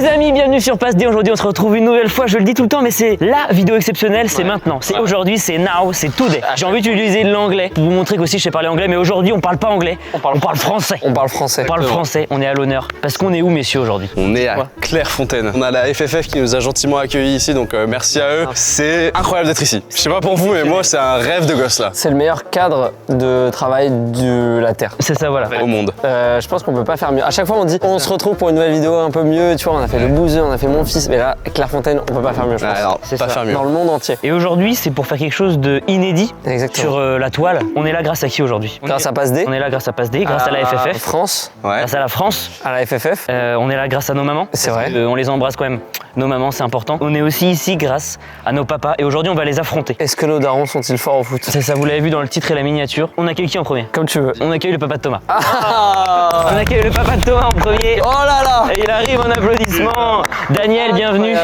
amis, bienvenue sur Pass D. Aujourd'hui on se retrouve une nouvelle fois, je le dis tout le temps mais c'est la vidéo exceptionnelle, c'est maintenant, c'est aujourd'hui, c'est now, c'est today. J'ai envie d'utiliser l'anglais pour vous montrer qu'aussi je sais parler anglais, mais aujourd'hui on parle pas anglais, on parle français. On parle français. On parle français, on est à l'honneur. Parce qu'on est où messieurs aujourd'hui? On est à Clairefontaine. On a la FFF qui nous a gentiment accueillis ici, donc merci à eux. C'est incroyable d'être ici. Je sais pas pour vous, mais moi c'est un rêve de gosse là. C'est le meilleur cadre de travail de la Terre. C'est ça voilà. Au monde. Je pense qu'on peut pas faire mieux. À chaque fois on dit on se retrouve pour une nouvelle vidéo un peu mieux, tu vois, on a fait le bouseux, on a fait mon fils, mais là, Clairefontaine, on peut pas faire mieux je pense. Alors, C'est pas ça. faire mieux. Dans le monde entier. Et aujourd'hui c'est pour faire quelque chose d'inédit Exactement. sur la toile. On est là grâce à qui aujourd'hui? Grâce à Pass D. On est là grâce à Pass D, grâce à la FFF, France, Ouais. grâce à la France. à la FFF. On est là grâce à nos mamans. C'est vrai. On les embrasse quand même. Nos mamans, c'est important. On est aussi ici grâce à nos papas. Et aujourd'hui, on va les affronter. Est-ce que nos darons sont-ils forts au foot? C'est ça, vous l'avez vu dans le titre et la miniature. On accueille qui en premier? Comme tu veux. On accueille le papa de Thomas. Ah On accueille le papa de Thomas en premier. Oh là là. Et il arrive en applaudissements. Daniel, bienvenue.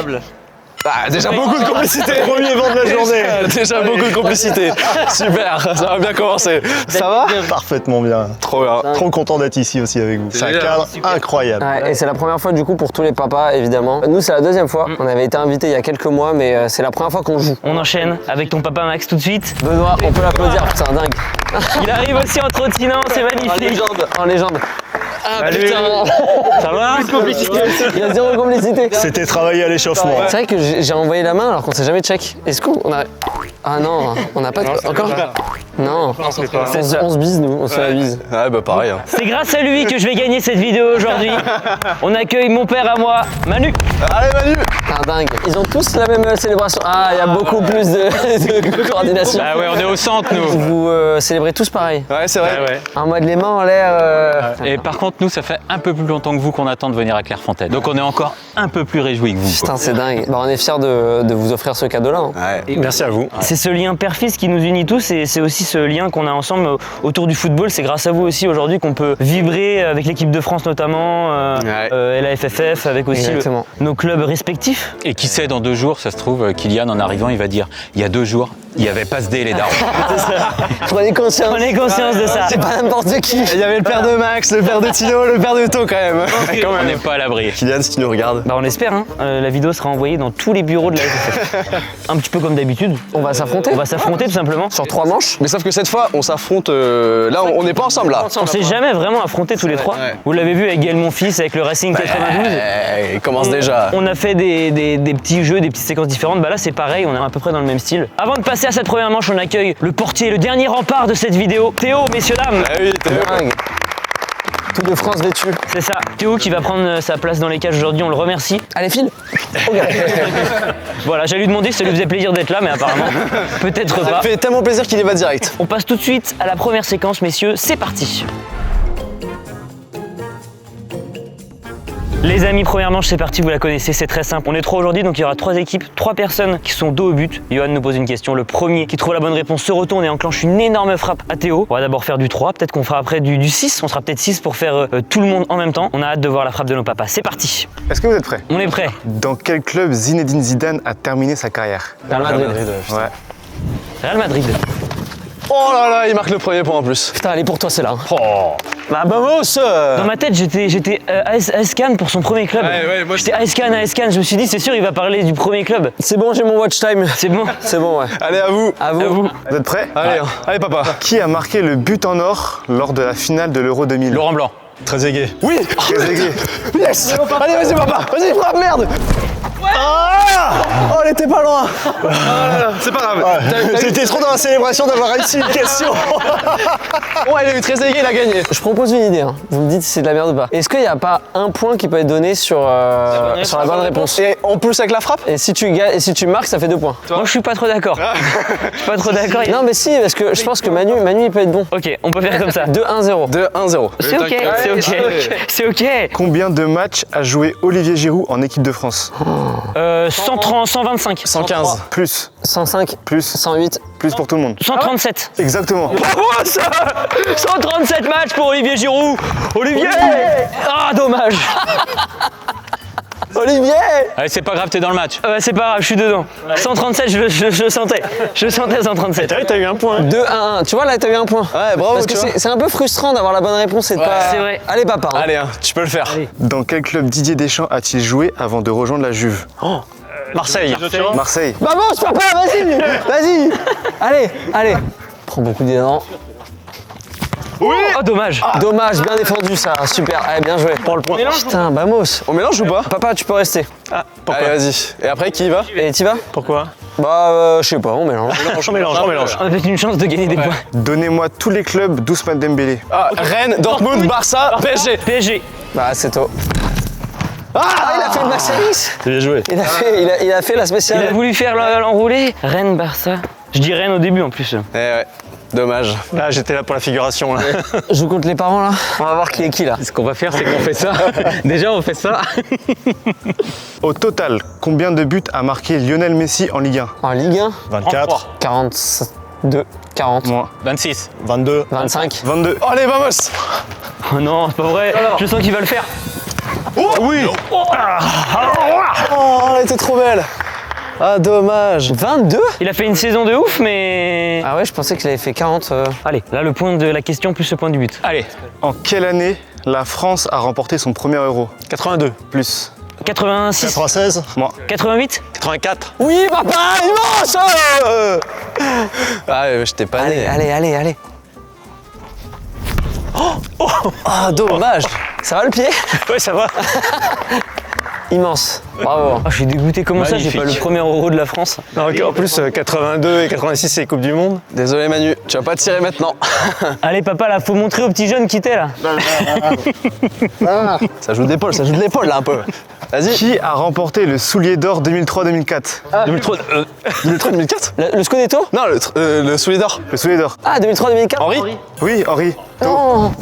Ah, déjà beaucoup de complicité. Premier vent de la journée. Déjà beaucoup de complicité. Super, ça va bien commencer. Ça va? Parfaitement bien. Trop bien. Trop content d'être ici aussi avec vous. C'est un génial. cadre incroyable. Ouais, et c'est la première fois du coup pour tous les papas évidemment. Nous c'est la deuxième fois. On avait été invités il y a quelques mois mais c'est la première fois qu'on joue. On enchaîne avec ton papa Max tout de suite. Benoît, on peut l'applaudir, c'est un dingue. Il arrive aussi en trottinant, c'est magnifique. En légende. Ah putain. Ça va? Il y a zéro complicité. C'était travaillé à l'échauffement. C'est vrai que j'ai envoyé la main alors qu'on s'est jamais check. Est-ce qu'on a... Ah non, on n'a pas de... Encore? Non, on se bise nous, on se fait la bise. Ouais, bah pareil. Hein. C'est grâce à lui que je vais gagner cette vidéo aujourd'hui. On accueille mon père à moi, Manu. Allez Manu. C'est un dingue. Ils ont tous la même célébration. Ah, il y a beaucoup plus de coordination. Ah ouais, on est au centre nous. Vous célébrez tous pareil. Ouais, c'est vrai. Ouais. En mode les mains en l'air. Et par contre, nous, ça fait un peu plus longtemps que vous qu'on attend de venir à Clairefontaine. Donc on est encore un peu plus réjouis que vous. Putain, c'est dingue. Bah, on est fiers de vous offrir ce cadeau-là. Hein. Ouais. Merci à vous. C'est ce lien père-fils qui nous unit tous et c'est aussi ce lien qu'on a ensemble autour du football. C'est grâce à vous aussi aujourd'hui qu'on peut vibrer avec l'équipe de France notamment, et la FFF, avec aussi nos clubs respectifs. Et qui sait, dans 2 jours, ça se trouve, Kylian, en arrivant, il va dire il y a 2 jours, il y avait Pass D les darons. Prenez conscience. Prenez conscience de ça. C'est pas n'importe qui. Il y avait le père de Max, le père de Tino, le père de To quand même. On n'est pas à l'abri. Kylian, si tu nous regardes. Bah on espère, hein. La vidéo sera envoyée dans tous les bureaux de la FFF. Un petit peu comme d'habitude. On va s'affronter. On va s'affronter tout simplement. Sur 3 manches. Mais sauf que cette fois, on s'affronte. Là, on n'est pas ensemble là. On s'est jamais vraiment affrontés tous les trois. Ouais. Vous l'avez vu avec Gaël Monfils, avec le Racing 92. Il commence déjà. On a fait des petits jeux, des petites séquences différentes. Bah là c'est pareil, on est à peu près dans le même style. Avant de passer à cette première manche, on accueille le portier, le dernier rempart de cette vidéo. Théo, messieurs dames. Ah oui, t'es Dingue. Tout de France vêtu. C'est ça. Théo qui va prendre sa place dans les cages aujourd'hui, on le remercie. Allez, file. Voilà, j'allais lui demander si ça lui faisait plaisir d'être là, mais apparemment, peut-être Ça pas. fait tellement plaisir qu'il y va direct. On passe tout de suite à la première séquence, messieurs, c'est parti. Les amis, première manche, c'est parti, vous la connaissez, c'est très simple. On est 3 aujourd'hui, donc il y aura 3 équipes, 3 personnes qui sont dos au but. Johan nous pose une question, le premier qui trouve la bonne réponse se retourne et enclenche une énorme frappe à Théo. On va d'abord faire du 3, peut-être qu'on fera après du 6, on sera peut-être 6 pour faire tout le monde en même temps. On a hâte de voir la frappe de nos papas, c'est parti. Est-ce que vous êtes prêts? On est prêts. Dans quel club Zinedine Zidane a terminé sa carrière? Real Madrid. Ouais. Real Madrid. Oh là là, il marque le premier point en plus. Putain, allez pour toi, c'est là. Bah vamos. Dans ma tête, j'étais AS Cannes pour son premier club. Ouais, moi, J'étais AS Cannes. Je me suis dit, c'est sûr, il va parler du premier club. C'est bon, j'ai mon watch time. C'est bon. C'est bon, ouais. Allez, à vous. À vous. Vous êtes prêts? Allez, allez papa. Qui a marqué le but en or lors de la finale de l'Euro 2000? Laurent Blanc. Trezeguet. Oui. Trezeguet. Yes. Allez, vas-y papa. Vas-y, frappe, merde. Oh, elle était pas loin. C'est pas grave. J'étais trop dans la célébration d'avoir réussi une question. Oh, elle a eu Trezeguet, il a gagné. Je propose une idée. Hein. Vous me dites si c'est de la merde ou pas. Est-ce qu'il n'y a pas un point qui peut être donné sur la bonne réponse? Et en plus avec la frappe. Et si tu marques, ça fait 2 points. Moi, je suis pas trop d'accord. Je suis pas trop d'accord. Non, mais si, parce que je pense que Manu, il peut être bon. Ok, on peut faire comme ça. 2-1-0. 2-1-0. C'est ok, c'est ok, c'est ok. Combien de matchs a joué Olivier Giroud en équipe de France? 130, 125. 115. Plus. 105. Plus. 108. Plus pour tout le monde. 137. Exactement. Bravo ça 137 matchs pour Olivier Giroud. Olivier. Ah, dommage. Oh, Olivier! Allez, c'est pas grave, t'es dans le match. C'est pas grave, je suis dedans. 137, je le sentais. Je sentais 137. T'as eu un point. 2-1-1. Tu vois, là, t'as eu un point. Ouais, bravo, Parce que tu vois. c'est un peu frustrant d'avoir la bonne réponse et de pas. c'est vrai. Allez, papa. Hein. Allez, hein, tu peux le faire. Dans quel club Didier Deschamps a-t-il joué avant de rejoindre la Juve? Marseille. Marseille. Vamos, papa, vas-y! Vas-y! Allez! Prends beaucoup d'élan. Oh, dommage. Dommage, bien défendu ça, super. Allez, bien joué. Prends le point. Putain, vamos. On mélange ou pas? Papa, tu peux rester. Allez, vas-y. Et après, qui y va? Et t'y vas? Pourquoi? Bah, je sais pas, on mélange. On mélange. On a peut-être une chance de gagner des points. Donnez-moi tous les clubs d'Ousmane Dembélé. Ah, Rennes, Dortmund, Barça, PSG. PSG. Bah, c'est toi. Ah, il a fait le Max Alix. C'est bien joué. Il a fait la Il spéciale. a voulu faire l'enroulé. Rennes, Barça. Je dis Rennes au début en plus. Eh ouais, dommage. Là, j'étais là pour la figuration. Là. Je vous compte les parents là. On va voir qui est qui là. Ce qu'on va faire, c'est qu'on fait ça. Déjà, on fait ça. Au total, combien de buts a marqué Lionel Messi en Ligue 1? En Ligue 1, 24. 42, 40, Moi. 26. 22. 25. 22. Oh, allez, vamos! Oh non, c'est pas vrai. Je sens qu'il va le faire. Oui. Oh, elle était trop belle! Ah, dommage! 22? Il a fait une saison de ouf, mais. Ah ouais, je pensais qu'il avait fait 40. Allez, là le point de la question plus le point du but. Allez, En quelle année la France a remporté son premier euro? 82. Plus. 86. 96. Moi. 88. 84. Oui, papa, immense. Ah, ouais, j'étais pas né. Allez. Ah, dommage! Ça va le pied? Ouais, ça va. Immense. Bravo. Ah, je suis dégoûté, comment ça, j'ai Magnifique. pas le premier euro de la France. En plus, 82 et 86, c'est Coupe du Monde. Désolé, Manu, tu vas pas tirer maintenant. Allez papa, là, faut montrer aux petits jeunes qui t'es là. Ça joue d'épaule, là un peu. Vas-y. Qui a remporté le soulier d'or 2003-2004? 2003, 2004? Le Scudetto? Non, le soulier d'or. Le soulier d'or. Ah, 2003-2004. Henri? Oui, Henri. Non.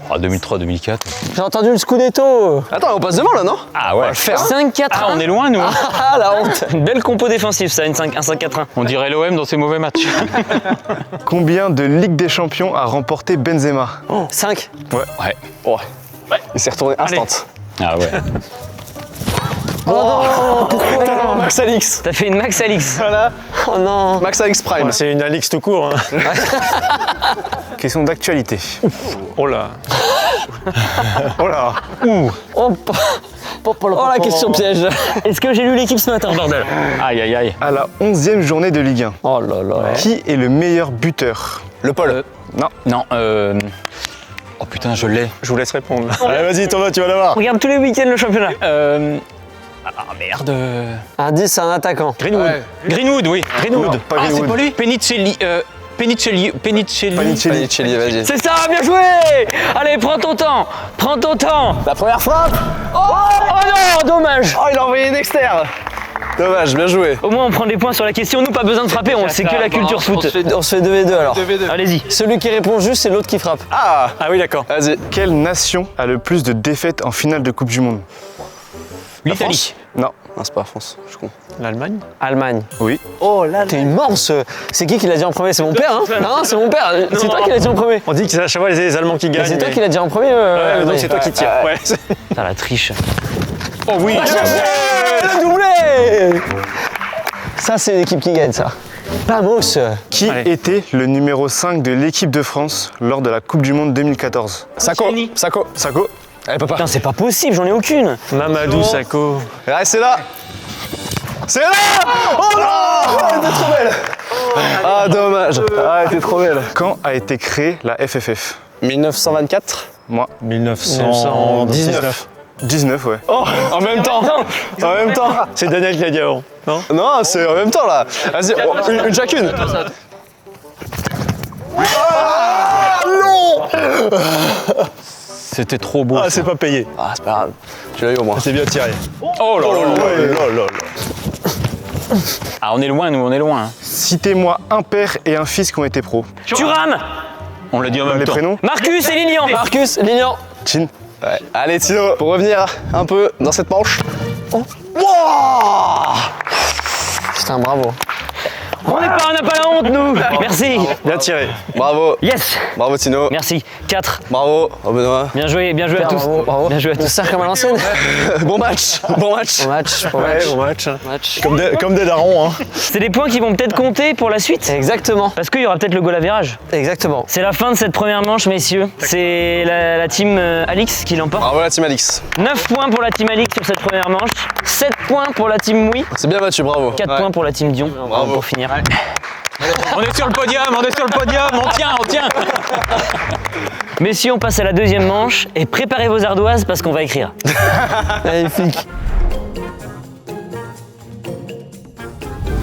Ah, 2003-2004. J'ai entendu le Scudetto. Attends, on passe devant là, non? Ah ouais. 5-4-1. Ah, on est loin, nous. Ah, la honte. Une belle compo défensive, ça, un 5-4-1. On dirait l'OM dans ses mauvais matchs. Combien de Ligue des Champions a remporté Benzema? 5. Ouais. Ouais. Il s'est retourné instant. Ah ouais. Max Alix. T'as fait une Max Alix. Voilà. Oh non. Max Alix Prime. C'est une Alix tout court. Question d'actualité. Oh là. Oh là. Oh, la question piège. Est-ce que j'ai lu l'équipe ce matin, bordel? Aïe, aïe, aïe. À la 11e journée de Ligue 1, Oh là là. qui est le meilleur buteur? Le Paul. Non, Oh putain, je l'ai. Je vous laisse répondre. Allez, vas-y, Thomas, tu vas l'avoir. Regarde tous les week-ends le championnat. Ah merde. Indice, c'est un attaquant. Greenwood. Ouais. Greenwood, oui. Greenwood. Ah, Pas c'est Greenwood. pas lui. Penicelli. Penicelli. Panicelli, vas-y. C'est ça, bien joué. Allez, prends ton temps. Prends ton temps. La première frappe. Oh non, dommage. Oh, il a envoyé une externe. Dommage, bien joué. Au moins, on prend des points sur la question. Nous, pas besoin de frapper, on sait que la culture foot. On se fait 2v2 alors. Allez-y. Celui qui répond juste, c'est l'autre qui frappe. Ah, oui, d'accord. vas-y. Quelle nation a le plus de défaites en finale de Coupe du Monde? L'Italie. Non. Non, c'est pas la France, je suis con. L'Allemagne? Allemagne. Oui. Oh là, t'es immense. C'est qui l'a dit en premier? C'est mon père, hein? Non, c'est mon père. C'est toi qui l'as dit en premier. On dit que c'est à chaque fois les Allemands qui gagnent. C'est toi qui l'as dit en premier. donc c'est toi qui tires. Ouais. Putain, la triche. Oh oui. Le doublé. Ça, c'est l'équipe qui gagne, ça. Vamos. Qui était le numéro 5 de l'équipe de France lors de la Coupe du Monde 2014? Sako. Sako. Allez, papa. Putain, c'est pas possible, j'en ai aucune. Mamadou Sakho. Ouais, c'est là. C'est là. Oh non, elle était trop belle. Ah, dommage. Ah, elle était trop belle. Quand a été créée la FFF? 1924. Moi. 1919. 19, ouais. Oh, en même temps. En même temps. C'est Daniel qui l'a dit avant. Non? Non, c'est en même temps là. Vas-y, une chacune. C'était trop beau. Ah, c'est pas payé. Ah, c'est pas grave. Tu l'as eu au moins. C'est bien tiré. Oh là là. là. Ah, on est loin, nous, on est loin. Citez-moi un père et un fils qui ont été pros. Thuram, On l'a dit en même Les temps. prénoms? Marcus et Lilian. Marcus, Lignan. Chin. Ouais. Allez, Tino, pour revenir un peu dans cette manche. Putain, bravo. On n'a pas la honte, nous. Merci. Bien tiré. Bravo. Yes. Bravo Tino. Merci. 4. Bravo. Bravo Benoît. Bien joué à tous. Bravo, bravo. Bien joué à On tous. sert comme à l'ancienne. Bon match. Bon match. Bon match, bon Ouais, match. bon match. Match. Comme des darons, hein. C'est des points qui vont peut-être compter pour la suite. Exactement, Parce qu'il y aura peut-être le goal à virage. exactement. C'est la fin de cette première manche, messieurs. C'est la team Alix qui l'emporte. Bravo la team Alix. 9 points pour la team Alix sur cette première manche. 7 points pour la team Oui. C'est bien battu, bravo. 4 points pour la team Dion. Bravo. Pour finir. On est sur le podium, on tient. Messieurs, on passe à la deuxième manche. Et préparez vos ardoises parce qu'on va écrire. Magnifique.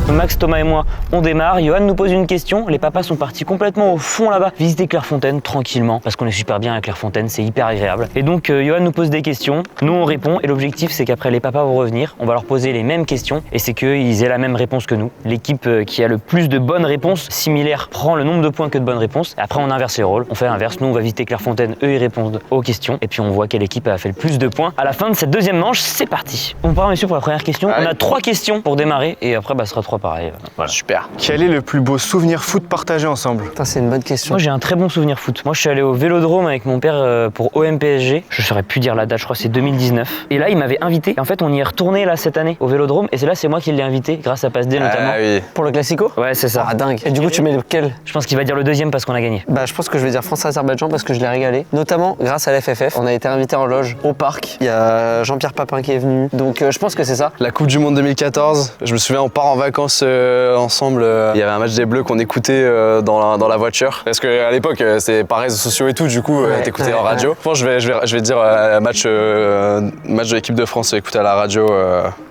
Max, Thomas et moi, on démarre. Johan nous pose une question. Les papas sont partis complètement au fond là-bas, visiter Clairefontaine tranquillement, parce qu'on est super bien à Clairefontaine, c'est hyper agréable. Et donc, Johan nous pose des questions, nous on répond, et l'objectif c'est qu'après les papas vont revenir, on va leur poser les mêmes questions, et c'est qu'ils aient la même réponse que nous. L'équipe qui a le plus de bonnes réponses similaires prend le nombre de points que de bonnes réponses, et après on inverse les rôles, on fait l'inverse, nous on va visiter Clairefontaine, eux ils répondent aux questions, et puis on voit quelle équipe a fait le plus de points. À la fin de cette deuxième manche, c'est parti. On part messieurs pour la première question. On a 3 questions pour démarrer, et après ce sera 3 pareil. Voilà. Super. Quel est le plus beau souvenir foot partagé ensemble? Putain, c'est une bonne question. Moi j'ai un très bon souvenir foot. Moi je suis allé au Vélodrome avec mon père pour OM-PSG. Je saurais plus dire la date, je crois que c'est 2019. Et là il m'avait invité. Et en fait on y est retourné là cette année au Vélodrome. Et c'est moi qui l'ai invité grâce à Passe D notamment. Ah oui. Pour le Classico? Ouais c'est ça. Ah dingue. Et du coup, tu mets lequel? Je pense qu'il va dire le deuxième parce qu'on a gagné. Bah, je pense que je vais dire France-Azerbaïdjan parce que je l'ai régalé. Notamment grâce à l'FFF. On a été invité en loge au parc. Il y a Jean-Pierre Papin qui est venu. Donc je pense que c'est ça. La Coupe du Monde 2014, je me souviens, on part en vacances ensemble. Il y avait un match des Bleus qu'on écoutait dans la voiture. Parce qu'à l'époque, c'était pas réseaux sociaux et tout, du coup, t'écoutais en radio. Je pense que je vais dire match de l'équipe de France écouté à la radio.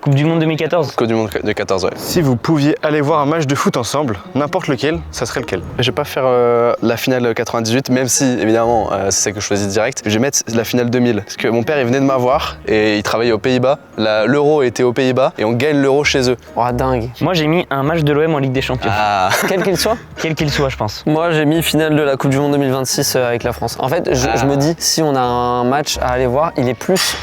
Coupe du Monde 2014. Coupe du Monde de 14, ouais. Si vous pouviez aller voir un match de foot ensemble, n'importe lequel, ça serait lequel? Je vais pas faire la finale 98, même si, évidemment, c'est celle que je choisis direct. Je vais mettre la finale 2000. Parce que mon père, il venait de m'avoir et il travaillait aux Pays-Bas. L'Euro était aux Pays-Bas et on gagne l'Euro chez eux. Oh, dingue. Moi j'ai mis un match de l'OM en Ligue des Champions. Ah. Quel qu'il soit? Quel qu'il soit je pense. Moi, j'ai mis finale de la Coupe du Monde 2026 avec la France. En fait, je me dis, si on a un match à aller voir, il est plus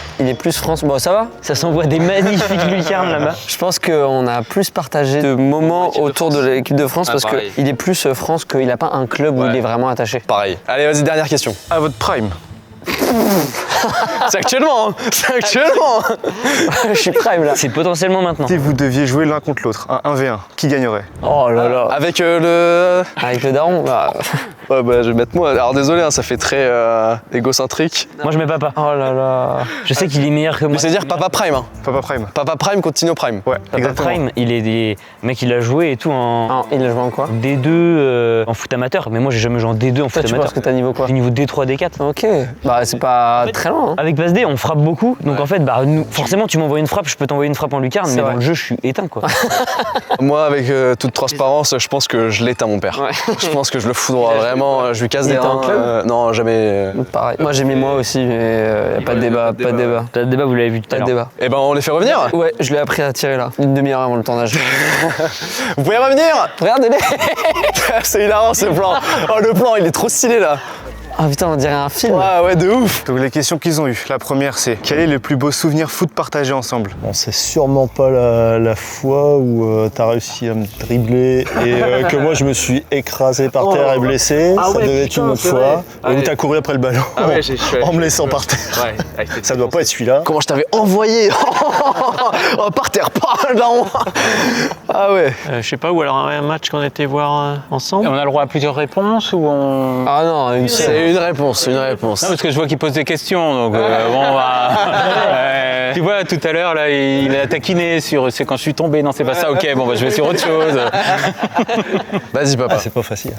France. Bon, ça va? Ça s'envoie des magnifiques lucarnes là-bas. Je pense qu'on a plus partagé de moments autour de l'équipe de France parce pareil. qu'il est plus France qu'il n'a pas un club où il est vraiment attaché. Pareil. Allez, vas-y, dernière question. À votre prime. C'est actuellement, hein. C'est actuellement. Je suis prime là. C'est potentiellement maintenant. Si vous deviez jouer l'un contre l'autre, un 1v1, qui gagnerait? Oh là là. Avec le... Avec le daron, bah. Ouais, bah, je vais mettre moi. Alors désolé, hein, ça fait très égocentrique. Moi je mets papa. Oh là là. Je sais qu'il est meilleur que moi. Mais c'est dire Papa Prime. Hein. Papa prime. Papa Prime contre Tino Prime. Ouais, Papa exactement. Prime, mec il a joué et tout en Ah, il a joué en quoi? D2 en foot amateur. Mais moi j'ai jamais joué en D2 en Toi, foot tu penses amateur. que t'as niveau quoi? J'ai niveau D3, D4. Ok. Bah, c'est pas très loin. Hein. Avec Passe D, on frappe beaucoup. Donc en fait, forcément, tu m'envoies une frappe, je peux t'envoyer une frappe en lucarne, mais vrai. dans le jeu, je suis éteint quoi. Moi, avec toute transparence, je pense que je l'éteins mon père. Ouais. Je pense que je le foudroie vraiment. Je lui casse Il des était en reins. club Non, jamais. Pareil. Moi, j'ai mis moi aussi, mais y a pas de débat, pas de débat. T'as le débat, vous l'avez vu tout à Pas de l'heure. débat. Eh ben, on les fait revenir. Ouais, je l'ai appris à tirer là, une demi-heure avant le tournage. Vous pouvez revenir. Regardez-les. C'est hilarant ce plan. Oh, le plan, il est trop stylé là. Ah putain, on dirait un film. Ah ouais, de ouf. Donc les questions qu'ils ont eues, la première c'est quel est le plus beau souvenir foot partagé ensemble? Bon, c'est sûrement pas la fois où t'as réussi à me dribbler et que moi je me suis écrasé par terre et blessé. Ça devait être une autre fois. Et où t'as couru après le ballon en me laissant par terre. Ça doit pas être celui-là. Comment je t'avais envoyé oh, par terre, pas là. Ah ouais. Je sais pas, ou alors un match qu'on était voir ensemble. On a le droit à plusieurs réponses ou on... Ah non, une seule. C'est une réponse, une réponse. Non, parce que je vois qu'il pose des questions, donc bon, on va... Tu vois, tout à l'heure, là, il a taquiné sur c'est quand je suis tombé. Non, c'est pas ça, ok, bon, bah, je vais sur autre chose. Vas-y, papa. C'est pas facile.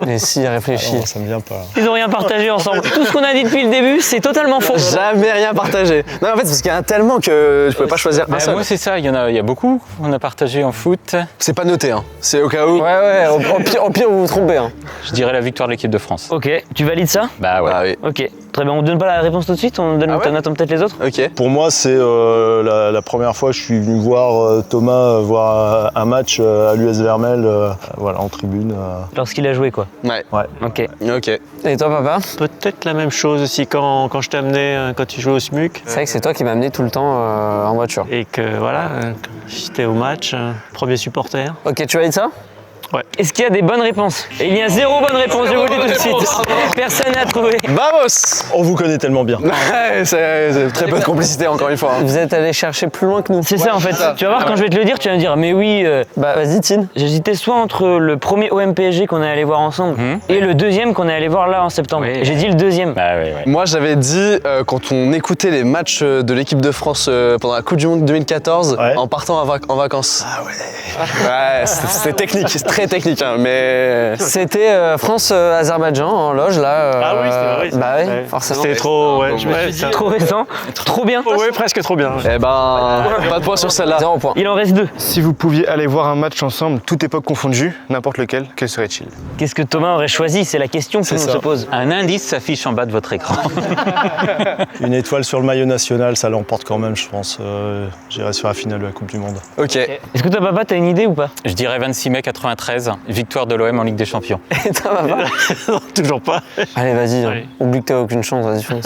Mais si, réfléchis. Non, ça me vient pas. Ils ont rien partagé ensemble. Tout ce qu'on a dit depuis le début, c'est totalement faux. Jamais rien partagé. Non, en fait, parce qu'il y en a tellement que je pouvais pas choisir un seul. Moi, c'est ça, il y a beaucoup. On a partagé en foot. C'est pas noté, hein. C'est au cas où. Ouais, au pire, vous vous trompez. Hein. Je dirais la victoire de l'équipe de France. Ok, tu valides ça? Bah ouais. Ah oui. Ok. Très bien, on ne donne pas la réponse tout de suite, on attend peut-être les autres. Ok. Pour moi, c'est la première fois que je suis venu voir Thomas voir un match à l'US Vermel, voilà, en tribune. Lorsqu'il a joué quoi. Ouais. Ok. Ok. Et toi, papa? Peut-être la même chose aussi quand je t'ai amené, quand tu jouais au SMUC. C'est vrai que c'est toi qui m'as amené tout le temps en voiture. Et que voilà, j'étais au match, premier supporter. Ok, tu valides ça? Est-ce qu'il y a des bonnes réponses? Et il y a 0 bonne réponse, je vous le dis tout de suite. Personne n'a trouvé. Vamos. On vous connaît tellement bien. Ouais, c'est très peu de complicité encore une fois. Vous êtes allé chercher plus loin que nous. C'est ça en fait. Tu vas voir, quand je vais te le dire, tu vas me dire, mais oui. Bah vas-y, Tine. J'hésitais soit entre le premier OM PSG qu'on est allé voir ensemble et le deuxième qu'on est allé voir là en septembre. Oui. J'ai dit le deuxième. Bah ouais. Moi j'avais dit quand on écoutait les matchs de l'équipe de France pendant la Coupe du Monde 2014 Ouais. en partant en vacances. Ah ouais. Ouais, c'était technique, c'est très technique hein, mais C'était France-Azerbaïdjan en loge là. Ah oui, c'était vrai. Bah oui, Ouais. forcément. C'était trop, ouais, je me suis dit. Trop récent, trop bien. Ouais, presque trop bien. eh ben pas de points sur celle-là. 0 point. Il en reste 2. Si vous pouviez aller voir un match ensemble, toute époque confondue, n'importe lequel, quel serait-il? Qu'est-ce que Thomas aurait choisi? C'est la question que C'est l'on ça. se pose. Un indice s'affiche en bas de votre écran. Une étoile sur le maillot national, ça l'emporte quand même, je pense. J'irai sur la finale de la Coupe du Monde. Ok. Est-ce que toi, papa, t'as une idée ou pas? Je dirais 26 mai 93, victoire de l'OM en Ligue des Champions. Et toi, papa? Non, toujours pas. Allez, vas-y. Allez. Oublie que t'as aucune chance, vas-y, fonce.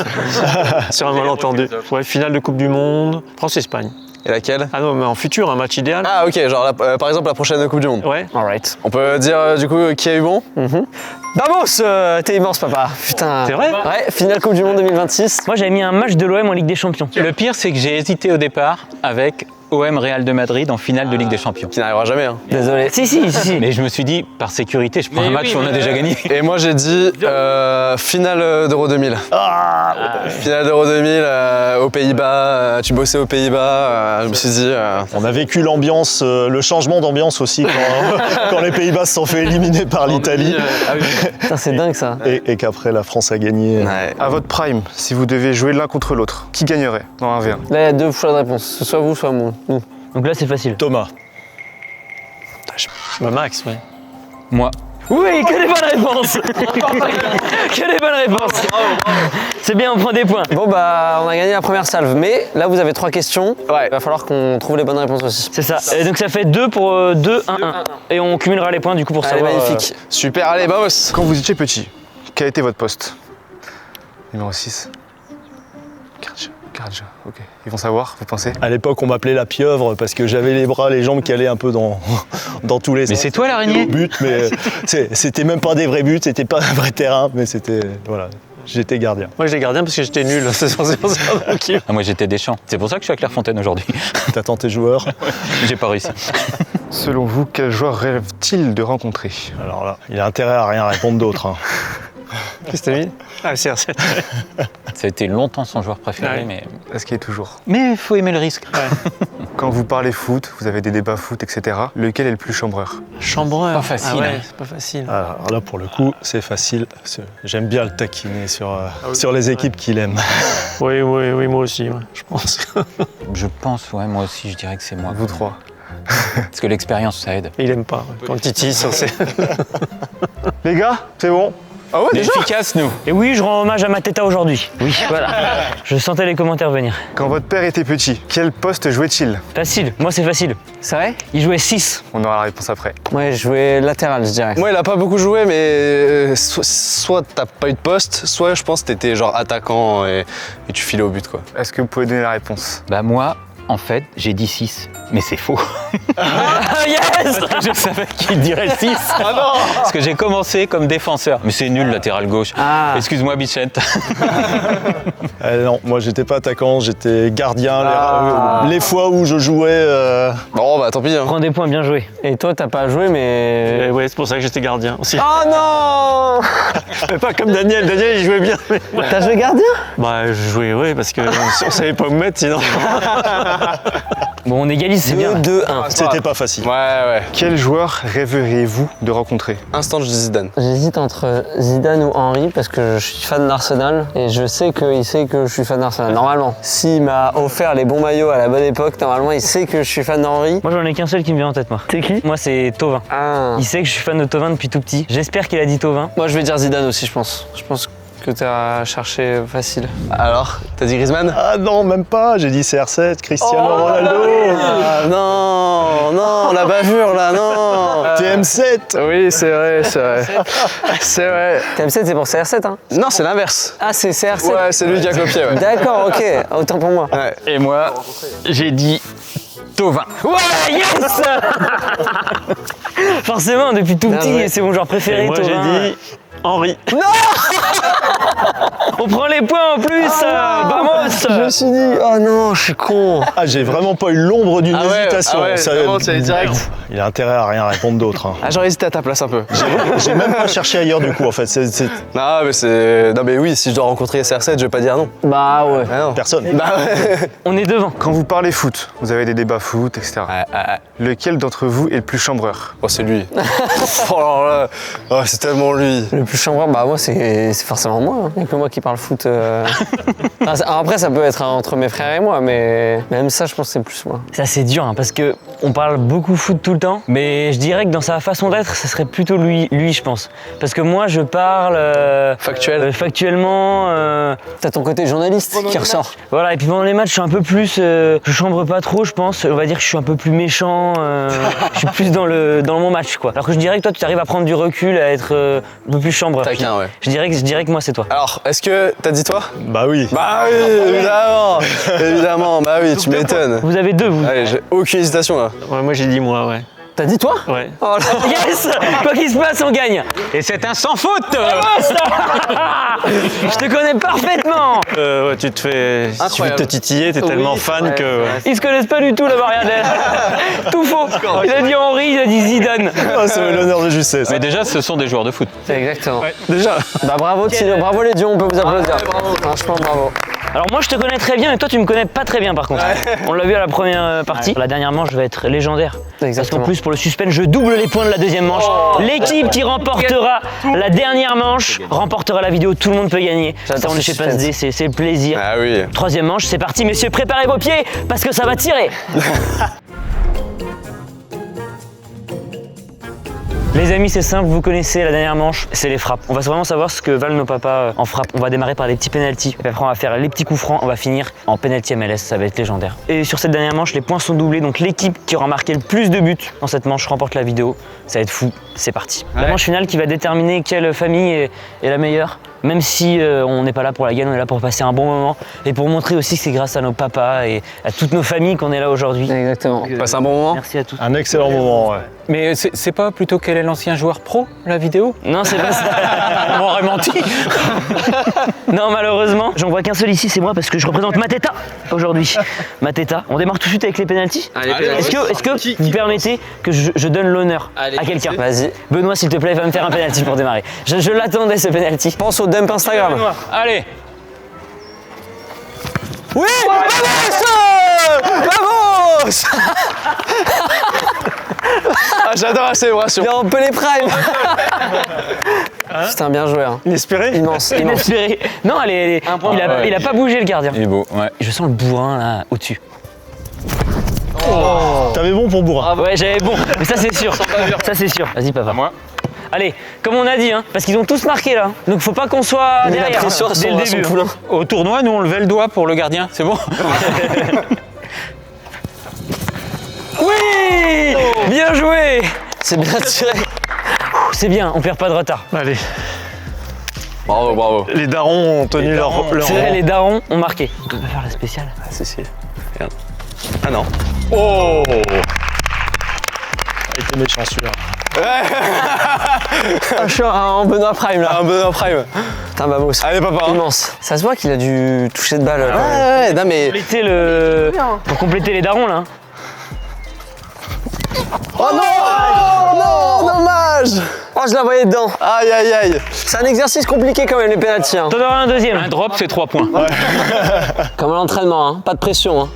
Sur un malentendu. Ouais, finale de Coupe du Monde, France-Espagne. Et laquelle? Ah non, mais en futur, un match idéal. Ah ok, genre par exemple la prochaine Coupe du Monde. Ouais. Alright. On peut dire du coup qui a eu bon? Vamos, t'es immense, papa. Putain. C'est vrai? Ouais, finale Coupe du Monde 2026. Moi, j'avais mis un match de l'OM en Ligue des Champions. Le pire, c'est que j'ai hésité au départ avec OM Real de Madrid en finale de Ligue des Champions. Qui n'arrivera jamais hein. Désolé. Si. Mais je me suis dit, par sécurité, je prends un match où on a déjà gagné. Et moi j'ai dit finale d'Euro 2000. Finale d'Euro 2000 aux Pays-Bas, tu bossais aux Pays-Bas, je me suis dit... On a vécu l'ambiance, le changement d'ambiance aussi quand les Pays-Bas se sont fait éliminer par l'Italie Putain, c'est dingue ça. et qu'après la France a gagné. Ouais. À votre prime, si vous deviez jouer l'un contre l'autre, qui gagnerait dans un V1? Là, il y a 2 choix de réponse. Soit vous, soit moi. Nous. Donc là, c'est facile. Thomas. Bah, Max, ouais. Moi, Oui, que des bonnes réponses. Que des bonnes réponses. C'est bien, on prend des points. Bon, bah, on a gagné la première salve. Mais là, vous avez 3 questions. Ouais. Il va falloir qu'on trouve les bonnes réponses aussi. C'est ça. Et donc ça fait 2 pour 2, 1, 1. Et on cumulera les points du coup pour Allez, savoir. magnifique. Super, allez, vamos. Quand vous étiez petit, quel était votre poste? Numéro 6. Gardien, ok. Ils vont savoir, vous pensez? À l'époque, on m'appelait la pieuvre parce que j'avais les bras, les jambes qui allaient un peu dans tous les mais sens. c'est toi l'araignée? But, mais c'était même pas des vrais buts, c'était pas un vrai terrain, mais c'était voilà, j'étais gardien. Moi, j'étais gardien parce que j'étais nul. C'est sur ça. Donc, Ah, moi j'étais Deschamps. C'est pour ça que je suis à Clairefontaine aujourd'hui. T'attends tes joueurs. J'ai pas réussi. Selon vous, quel joueur rêve-t-il de rencontrer? Alors là, il a intérêt à rien répondre d'autre. Hein. qu'est-ce que t'as mis? Ah, le CR7. Ça a été longtemps son joueur préféré, Ouais. mais Est-ce qu'il est toujours? il faut aimer le risque. Quand vous parlez foot, vous avez des débats foot, etc. Lequel est le plus chambreur? Chambreur. Pas facile, Ah ouais, hein. c'est pas facile. Alors là, pour le coup, c'est facile. J'aime bien le taquiner sur les équipes qu'il aime. Oui, moi aussi, ouais, je pense. Je pense, ouais, moi aussi, je dirais que c'est moi. Vous trois. Parce que l'expérience, ça aide. Il aime pas. Ouais. Quand Titi, c'est. Les gars, c'est bon? Ah ouais, On est déjà? efficace, nous. Et oui, je rends hommage à Mateta aujourd'hui. Oui, voilà. Je sentais les commentaires venir. Quand votre père était petit, quel poste jouait-il? Facile, moi c'est facile. C'est vrai? Il jouait 6. On aura la réponse après. Ouais, je jouais latéral, je dirais. Moi il a pas beaucoup joué mais soit t'as pas eu de poste, soit je pense que t'étais genre attaquant et tu filais au but quoi. Est-ce que vous pouvez donner la réponse? Bah moi, en fait, j'ai dit 6, mais c'est faux. Ah yes. Je savais qu'il dirait 6. Ah non. Parce que j'ai commencé comme défenseur. Mais c'est nul, latéral gauche. Ah. Excuse-moi, Bichette. Non, moi j'étais pas attaquant, j'étais gardien. Les fois où je jouais, Bon bah tant pis hein. Prends des points, bien joué. Et toi, t'as pas joué, mais. Et ouais, c'est pour ça que j'étais gardien aussi. Oh non! Mais pas comme Daniel. Daniel, il jouait bien. Mais... T'as joué gardien? Bah, je jouais, ouais, parce qu'on savait pas où me mettre sinon. Bon, on égalise, c'est bien. 2, 1. c'était pas facile. Ouais. Quel joueur rêveriez-vous de rencontrer? Instant je dis Zidane. J'hésite entre Zidane ou Henry parce que je suis fan d'Arsenal et je sais qu'il sait que je suis fan d'Arsenal. Normalement, s'il m'a offert les bons maillots à la bonne époque, normalement il sait que je suis fan d'Henry. Moi j'en ai qu'un seul qui me vient en tête, moi. C'est qui? Moi c'est Thauvin. Ah. Il sait que je suis fan de Thauvin depuis tout petit. J'espère qu'il a dit Thauvin. Moi je vais dire Zidane aussi, je pense. Je pense que t'as cherché facile. Alors, t'as dit Griezmann? Ah non, même pas, j'ai dit CR7, Cristiano Ronaldo. Ah, non, non, la bavure là, non. TM7. Oui, c'est vrai, c'est vrai. C'est vrai. TM7 c'est pour CR7 hein? Non, c'est l'inverse. Ah c'est CR7. Ouais, c'est lui qui a copié, ouais. D'accord, ok, autant pour moi. Ouais. Et moi, j'ai dit Thauvin. Ouais, yes. Forcément, depuis tout Bien petit, joué. c'est mon joueur préféré. Et moi, j'ai Thauvin. dit Henri. On prend les points en plus. Vamos. Je me suis dit, oh non, je suis con. Ah, j'ai vraiment pas eu l'ombre d'une Ah ouais, hésitation. ah ouais, vraiment, tu allais direct. Il a intérêt à rien répondre d'autre. Hein. Ah, j'aurais hésité à ta place un peu. J'ai même pas cherché ailleurs du coup en fait. Non, mais c'est. Non, mais oui, si je dois rencontrer CR7, je vais pas dire non. Bah ouais. Ah non. Personne. Bah ouais. On est devant. Quand vous parlez foot, vous avez des débats foot, etc. Lequel d'entre vous est le plus chambreur? Oh, c'est lui. Oh, alors là, oh, c'est tellement lui. Le plus chambreur, bah moi c'est forcément moi. Hein. Il n'y a que moi qui parle foot. Enfin, après ça peut être entre mes frères et moi, mais même ça je pense que c'est plus moi. Ça c'est dur hein, parce que on parle beaucoup foot tout le temps, mais je dirais que dans sa façon d'être, ce serait plutôt lui je pense. Parce que moi je parle factuellement. T'as ton côté journaliste qui ressort. Voilà, et puis pendant les matchs, je suis un peu plus. Je chambre pas trop, je pense. On va dire que je suis un peu plus méchant. Je suis plus dans mon match, quoi. Alors que je dirais que toi, tu arrives à prendre du recul, à être un peu plus chambreur. Taquin, ouais. Je dirais que moi, c'est toi. Alors, est-ce que t'as dit toi? Bah oui. Bah oui, évidemment. Évidemment, bah oui, tu m'étonnes. Vous avez deux, vous. Allez, j'ai aucune hésitation là. Ouais, moi, j'ai dit moi, ouais. T'as dit toi? Ouais. Oh là. Yes. Quoi qu'il se passe, on gagne. Et c'est un sans faute. Je te connais parfaitement. Ouais, tu te fais. Si tu veux Incroyable. te titiller, t'es tellement fan ouais, que. Ils se connaissent pas du tout, la Marianne. Tout faux. Il a dit Henri, il a dit Zidane. Ah, c'est l'honneur de justesse. Mais déjà, ce sont des joueurs de foot. C'est exactement. Déjà. Bah bravo Tino, bravo les dieux, on peut vous applaudir. Franchement bravo. Alors moi je te connais très bien mais toi tu me connais pas très bien par contre. On l'a vu à la première partie. La dernière manche je vais être légendaire. Parce Exactement. qu'en plus pour le suspense je double les points de la deuxième manche. L'équipe qui remportera la dernière manche remportera la vidéo, tout le monde peut gagner. Ça J'adore on est ce chez Passe D, c'est le plaisir. Ah oui. Troisième manche, c'est parti messieurs, préparez vos pieds parce que ça va tirer. Les amis, c'est simple, vous connaissez la dernière manche, c'est les frappes. On va vraiment savoir ce que valent nos papas en frappe. On va démarrer par des petits pénaltys, puis après on va faire les petits coups francs, on va finir en pénalty MLS, ça va être légendaire. Et sur cette dernière manche, les points sont doublés, donc l'équipe qui aura marqué le plus de buts dans cette manche remporte la vidéo. Ça va être fou, c'est parti. La manche finale qui va déterminer quelle famille est la meilleure. Même si on n'est pas là pour la gagner, on est là pour passer un bon moment et pour montrer aussi que c'est grâce à nos papas et à toutes nos familles qu'on est là aujourd'hui. Exactement. Passe un bon moment. Merci à tous. Un excellent moment, ouais. Mais c'est pas plutôt quel est l'ancien joueur pro, la vidéo? Non, c'est pas ça. On m'aurait menti. Non, malheureusement, j'en vois qu'un seul ici, c'est moi parce que je représente Mateta aujourd'hui. Mateta. On démarre tout de suite avec les pénaltys. Est-ce que vous permettez que je donne l'honneur à quelqu'un? Vas-y. Benoît, s'il te plaît, va me faire un penalty pour démarrer. Je l'attendais ce penalty. Pense au dump Instagram. Allez. Oui, vamos. Ah, j'adore la célébration. Bien en Pelé Prime. Putain, bien joué. Hein. Inespéré. Immense, immense. Inespéré. Non, il a pas bougé le gardien. Il est beau, ouais. Je sens le bourrin là au-dessus. T'avais bon pour bourrin. Ouais, j'avais bon, mais ça c'est sûr. Ça c'est sûr. Vas-y, papa. Moi. Allez, comme on a dit, hein, parce qu'ils ont tous marqué là. Donc faut pas qu'on soit Mais la derrière pression à dès le son début. poulain. Au tournoi, nous on levait le doigt pour le gardien, c'est bon? Oui, bien joué. C'est bien tiré. C'est bien, on perd pas de retard. Allez. Bravo, bravo. Les darons ont tenu leur C'est vrai, rang. les darons ont marqué. On peut pas faire la spéciale. Ah, si. Regarde. Ah non. Oh. Il était méchant celui-là. Ah, je suis en Benoît Prime là. Un bon prime. Putain, vamos. Allez, papa. Immense. Ça se voit qu'il a dû toucher de balle. quand même. Ouais, non mais. Pour compléter les darons là. Oh non! Non, dommage! Oh, je la voyais dedans. Aïe, aïe, aïe. C'est un exercice compliqué quand même, les pénaltys. Hein. T'en auras un deuxième. Un drop, c'est 3 points. Comme à l'entraînement, hein. Pas de pression. Hein.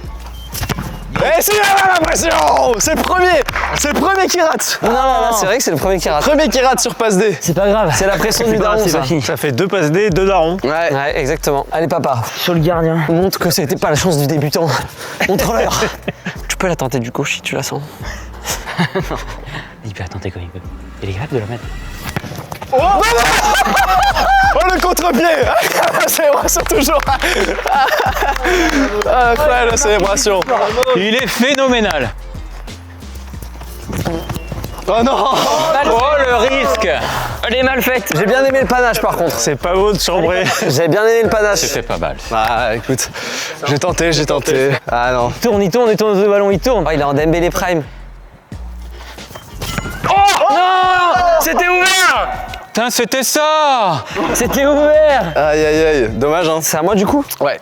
Et c'est la pression! C'est le premier! C'est le premier qui rate! Non, c'est vrai que c'est le premier qui rate. Premier qui rate sur passe D. C'est pas grave. C'est la pression du C'est pas daron, grave, c'est ça. pas fini. Ça fait 2 passes D, 2 darons. Ouais. Ouais, exactement. Allez, papa, Sur le gardien. montre que c'était pas la chance du débutant. Montre-leur. Tu peux la tenter du gauche si tu la sens. Il peut attenter comme il peut. Il est capable de la mettre. Oh le contre-pied. Célébration toujours. Incroyable la célébration. Il est phénoménal. Oh non. Oh le risque. Elle est mal faite. J'ai bien aimé le panache par contre. C'est pas beau de chambrer. J'ai bien aimé le panache. C'était pas mal. Bah écoute, j'ai tenté. Ah non. Il tourne le ballon, il tourne. Oh, il est en Dembélé Prime. C'était ouvert. Putain, c'était ça. C'était ouvert. Aïe aïe aïe, dommage hein. C'est à moi du coup? Ouais.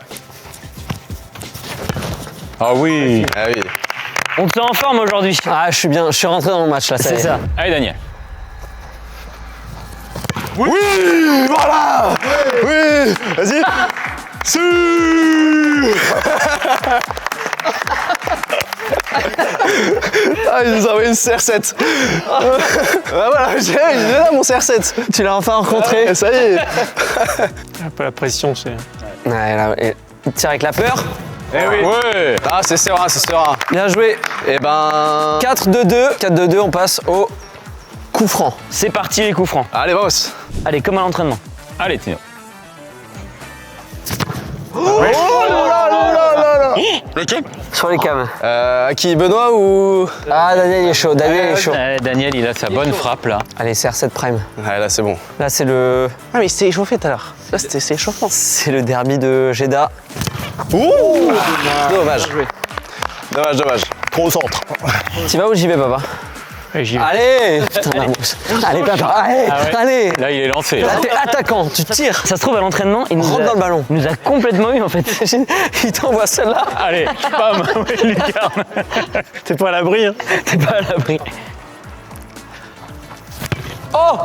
Ah oui. Ah oui. On te sent en forme aujourd'hui. Ah, je suis bien, je suis rentré dans le match là. C'est y est. ça. Allez Daniel. Oui, voilà. Oui, vas-y. Su. Ah, il nous a envoyé une CR7. Ah voilà, j'ai là mon CR7. Tu l'as enfin rencontré. Et ça y est. Un peu la pression, c'est. Ouais, là, et il tire avec la peur. Ouais. Ah, c'est serein, c'est serein. Bien joué. Et ben. 4-2-2. 4-2-2, on passe au coup franc. C'est parti les coups francs. Allez, vamos. Allez, comme à l'entraînement. Allez Tino. Sur les cams. À qui, Benoît ou. Ah, Daniel il est chaud. Daniel il est chaud. Daniel, il a sa bonne frappe là. Allez, CR7 Prime. Ouais, là c'est bon. Là, c'est le. Ah, mais il s'est échauffé tout à l'heure. Là, c'est échauffant. C'est le derby de Jeddah. Dommage. Dommage. Trop au centre. Tu vas ou j'y vais, papa? J'y vais. Allez Putain, Marmous. Allez, papa. Allez, allez. Là, il est lancé. Là, t'es attaquant, tu tires. Ça se trouve à l'entraînement, il nous Rentre a, dans le ballon. il nous a complètement eu en fait. Il t'envoie celle-là. Allez, bam. Lucarne. T'es pas à l'abri. Hein. T'es pas à l'abri. Oh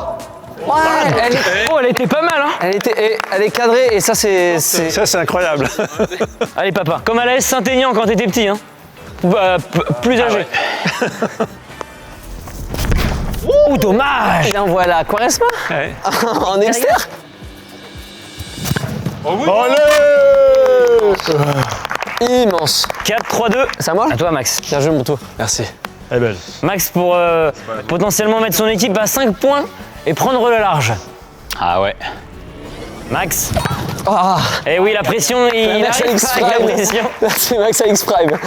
Ouais, Oh, elle était pas mal hein. elle est cadrée et ça c'est. Ça, c'est incroyable. Allez papa, comme à l'AS Saint-Aignan quand t'étais petit hein. Bah, plus âgé. Oh dommage. Il envoie la Quaresma Ouais. en externe. Immense. 4-3-2. C'est à moi? À toi Max. Bien joué, mon tour. Merci. Elle est belle. Max pour potentiellement mettre son équipe à 5 points et prendre le large. Ah ouais. Max. Ah, Eh oui, la pression, il Max arrive X pas avec la Prime. pression. Là, c'est Max X Prime.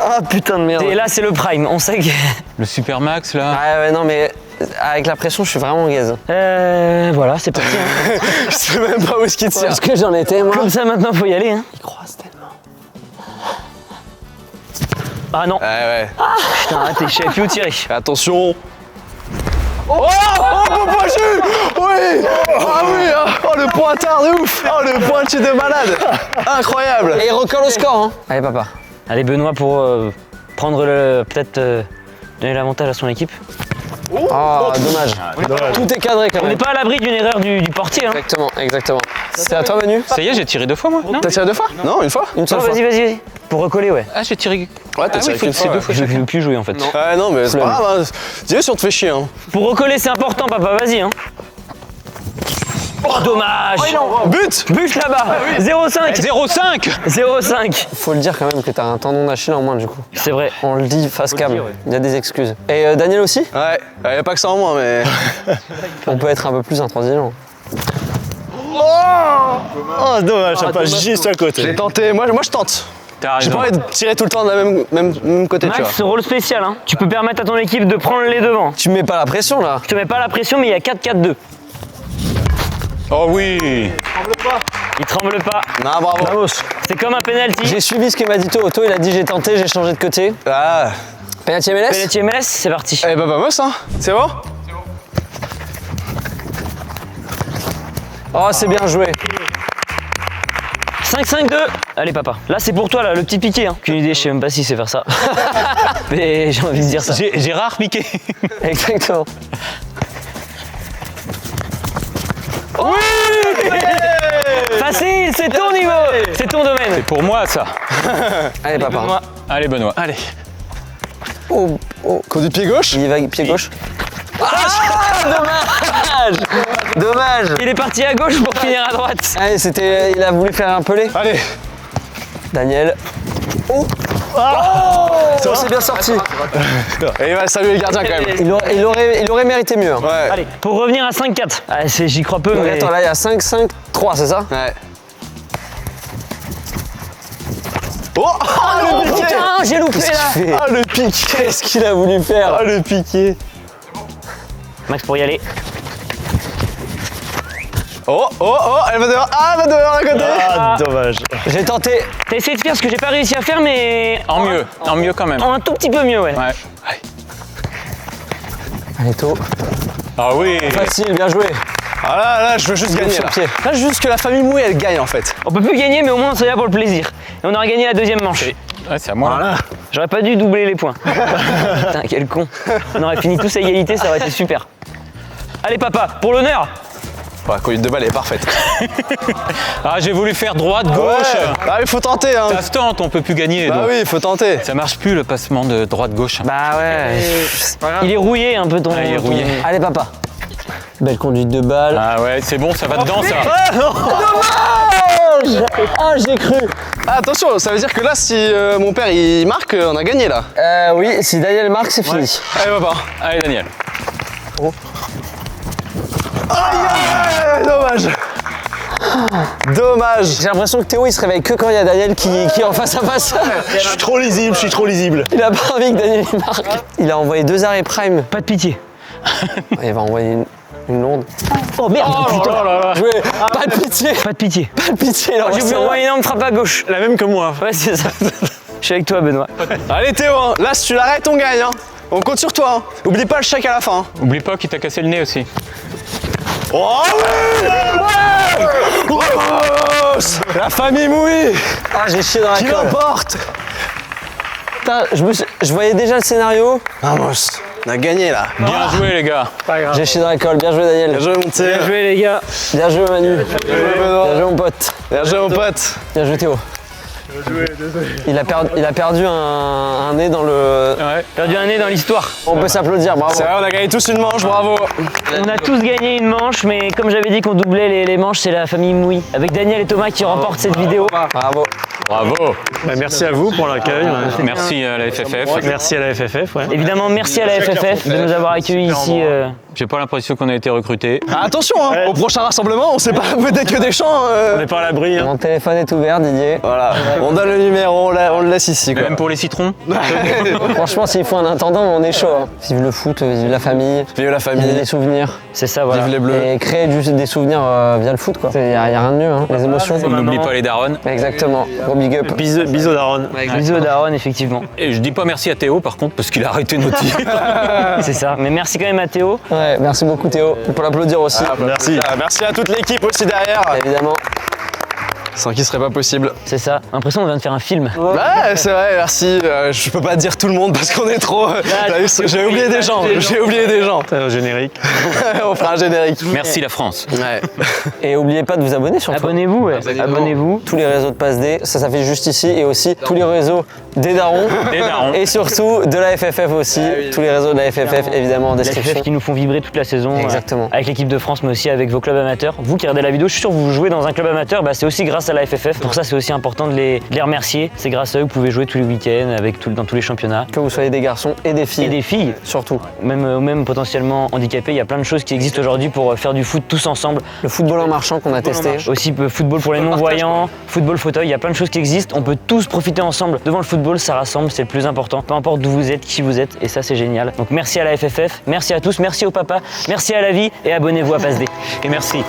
Ah putain de merde. Et là, c'est le prime. On sait que. Le Super Max là. Ah ouais, non, mais avec la pression, je suis vraiment gaze. Voilà, c'est parti. hein. Je sais même pas où est-ce qu'il tire. Parce que j'en étais, moi. Comme ça, maintenant, faut y aller. Hein. Il croise tellement. Ah non. Ouais. Putain, arrêtez, je savais plus où tirer. Attention. Oh, Popaju. Oui. Ah oui. Oh, le pointard de ouf. Oh, le pointu de malade. Incroyable. Et il recolle au score, hein. Allez, papa. Allez, Benoît, pour prendre peut-être donner l'avantage à son équipe. Ah, dommage. Tout est cadré quand On n'est même. pas à l'abri d'une erreur du portier. Hein. Exactement. C'est à toi, Manu? Ça y est, j'ai tiré 2 fois moi. Non T'as tiré 2 fois? Non, une fois. Une seule fois. Vas-y. Pour recoller, ouais. Ah, j'ai tiré. Ouais, t'as Ah tiré oui, qu'une c'est fois. 2 fois Je ne chacun. veux plus jouer en fait. Ouais, non, mais c'est pas grave. Hein. Dis-le si on te fait chier. Hein. Pour recoller, c'est important, papa. Vas-y. Hein. Oh, dommage. But. But là-bas. 0,5. 0,5. 0,5. Faut le dire quand même que t'as un tendon d'Achille en moins, du coup. C'est vrai. On le dit face cam. Il y a des excuses. Et Daniel aussi? Ouais, y a pas que ça en moins, mais. On peut être un peu plus intransigeant. Oh, dommage, ça passe juste à Je côté. l'ai tenté. Moi, je tente. T'as J'ai raison. pas envie de tirer tout le temps de la même côté, tu vois. Max, rôle spécial. Hein. Tu peux permettre à ton équipe de prendre les devants. Tu me mets pas la pression, là. Je te mets pas la pression, mais il y a 4-4-2. Oh oui. Il tremble pas. Non, bravo. C'est comme un penalty. J'ai suivi ce que m'a dit Otto. Il a dit j'ai tenté, j'ai changé de côté. Ah. Penalty MLS? Penalty MLS, c'est parti. Eh bah, vamos, hein. C'est bon? Oh, c'est bien joué. 5-5-2. Allez papa. Là c'est pour toi là, le petit piqué. Hein. Aucune idée, je sais même pas si c'est faire ça. Mais j'ai envie de dire ça. Gérard Piqué. Exactement. Facile, c'est ton niveau. C'est ton domaine. C'est pour moi ça. Allez, papa. Allez Benoît. Allez. Oh, Conduit pied gauche. il va pied gauche. Ah, dommage. Il est parti à gauche pour finir à droite. Allez, il a voulu faire un pelé. Allez. Daniel. Oh, Ça s'est bien sorti. Et il va saluer le gardien quand même. Il aurait mérité mieux. Hein. Ouais. Allez, pour revenir à 5-4. Ah, j'y crois peu, mais... Attends, là, il y a 5, 5, 3, c'est ça? Ouais. Oh, le piqué. Putain, j'ai loupé là. Ah, le piqué. Qu'est-ce qu'il a voulu faire? Ah, le piqué. Max pour y aller. Oh, elle va dehors. Ah, elle va dehors à côté. Ah, dommage. J'ai tenté. T'as essayé de faire ce que j'ai pas réussi à faire, mais... En mieux quand même. Un tout petit peu mieux, ouais. Ouais. Allez, Théo. Ah oui. Facile, bien joué. Ah là, je veux juste gagner. sur Là. pied. Là, je veux juste que la famille Mouille, elle gagne en fait. On peut plus gagner, mais au moins on serait là pour le plaisir. Et on aurait gagné la deuxième manche. Ouais, c'est à moi. Voilà. J'aurais pas dû doubler les points. Putain, quel con. On aurait fini tous à égalité, ça aurait été super. Allez papa, pour l'honneur. La conduite de balle est parfaite. Ah, j'ai voulu faire droite, gauche. Ah, il faut tenter. Hein. Ça se tente, on peut plus gagner. Bah donc. oui, il faut tenter. Ça marche plus le passement de droite-gauche. Bah ouais. Il est rouillé un peu ton... il est rouillé. Allez, papa. Belle conduite de balle. Ah ouais, c'est bon, ça va dedans ça. Ah, j'ai cru. Ah, attention, ça veut dire que là, si mon père il marque, on a gagné là. Oui, si Daniel marque, c'est fini. Allez, papa. Allez Daniel. Dommage. Dommage. J'ai l'impression que Théo, il se réveille que quand il y a Daniel qui est en face à face. Je suis trop lisible, Il a pas envie que Daniel il marque. Il a envoyé 2 arrêts prime. Pas de pitié. Il va envoyer une longue. Oh merde, putain. Joué. Pas de pitié. Pas de pitié. Pas de pitié. il J'ai envoie voulu ça. envoyer une énorme frappe à gauche. La même que moi. Ouais, c'est ça. Je suis avec toi, Benoît. Allez, Théo, hein. Là, si tu l'arrêtes, on gagne. Hein. On compte sur toi. Hein. Oublie pas le chèque à la fin. Hein. Oublie pas qu'il t'a cassé le nez aussi. Oh oui. Vamos. La famille Mouille Ah, j'ai chié dans la qui colle. l'emporte. Putain, je voyais déjà le scénario. Vamos. On a gagné là. Bien joué les gars. J'ai chié dans la colle. Bien joué, Daniel. Bien joué, mon petit. Bien joué, les gars. Bien joué, Manu. Benoît. Bien joué, mon pote. Bien joué, mon pote. Bien joué, Théo. Il a perdu un nez dans le... Ouais. Perdu un nez dans l'histoire. On peut s'applaudir, bravo. C'est vrai, on a gagné tous une manche, bravo. On a tous gagné une manche, mais comme j'avais dit qu'on doublait les manches, c'est la famille Mouille. Avec Daniel et Thomas qui remportent cette vidéo. Bravo. Bravo. Bah, merci à vous pour l'accueil. Merci à la FFF. Merci à la FFF. Ouais. Évidemment, merci à la FFF de nous avoir accueillis ici. J'ai pas l'impression qu'on a été recrutés. Ah, attention, hein. Au prochain rassemblement, on sait pas, peut-être que Deschamps. On n'est pas à l'abri. Hein. Mon téléphone est ouvert, Didier. Voilà, on donne le numéro, on le laisse ici. Quoi. Même pour les citrons. Franchement, s'il faut un intendant, on est chaud. Hein. Vive le foot, vive la famille, Vive la vive famille, les souvenirs. C'est ça, voilà. vive les bleus. Et créer des souvenirs via le foot, quoi. Il n'y a rien de mieux, hein. Les émotions. On n'oublie pas les darons. Exactement. Gros big up. Bisous Daron. Bisous Daron, effectivement. Et je dis pas merci à Théo par contre parce qu'il a arrêté nos tirs. C'est ça. Mais merci quand même à Théo. Ouais, merci beaucoup, Théo. On peut l'applaudir aussi. Merci. Merci à toute l'équipe aussi derrière. Évidemment. Sans qui ce serait pas possible. C'est ça. L'impression qu'on vient de faire un film. Ouais, c'est vrai, merci. Je peux pas dire tout le monde parce qu'on est trop. J'ai oublié des gens. J'ai oublié des gens. Au générique. On fera un générique. Merci la France. Ouais. Et n'oubliez pas de vous abonner surtout. Abonnez-vous, ouais. Abonnez-vous. Tous les réseaux de Passe D, ça s'affiche juste ici. Et aussi tous les réseaux des darons. Des darons. Et surtout de la FFF aussi. Tous les réseaux de la FFF, évidemment, en La description. FFF qui nous font vibrer toute la saison. Exactement. Avec l'équipe de France, mais aussi avec vos clubs amateurs. Vous qui regardez la vidéo, je suis sûr que vous jouez dans un club amateur, bah, c'est aussi grâce à la FFF. Pour ça, c'est aussi important de les remercier. C'est grâce à eux que vous pouvez jouer tous les week-ends dans tous les championnats. Que vous soyez des garçons et des filles. Et des filles, Surtout. même potentiellement handicapés. Il y a plein de choses qui existent aujourd'hui pour faire du foot tous ensemble. Le football en marchant qu'on a testé. Aussi football pour les non-voyants, football fauteuil, il y a plein de choses qui existent. On peut tous profiter ensemble. Devant le football, ça rassemble, c'est le plus important. Peu importe d'où vous êtes, qui vous êtes, et ça c'est génial. Donc merci à la FFF, merci à tous, merci au papa, merci à la vie et abonnez-vous à Passe D. Et merci.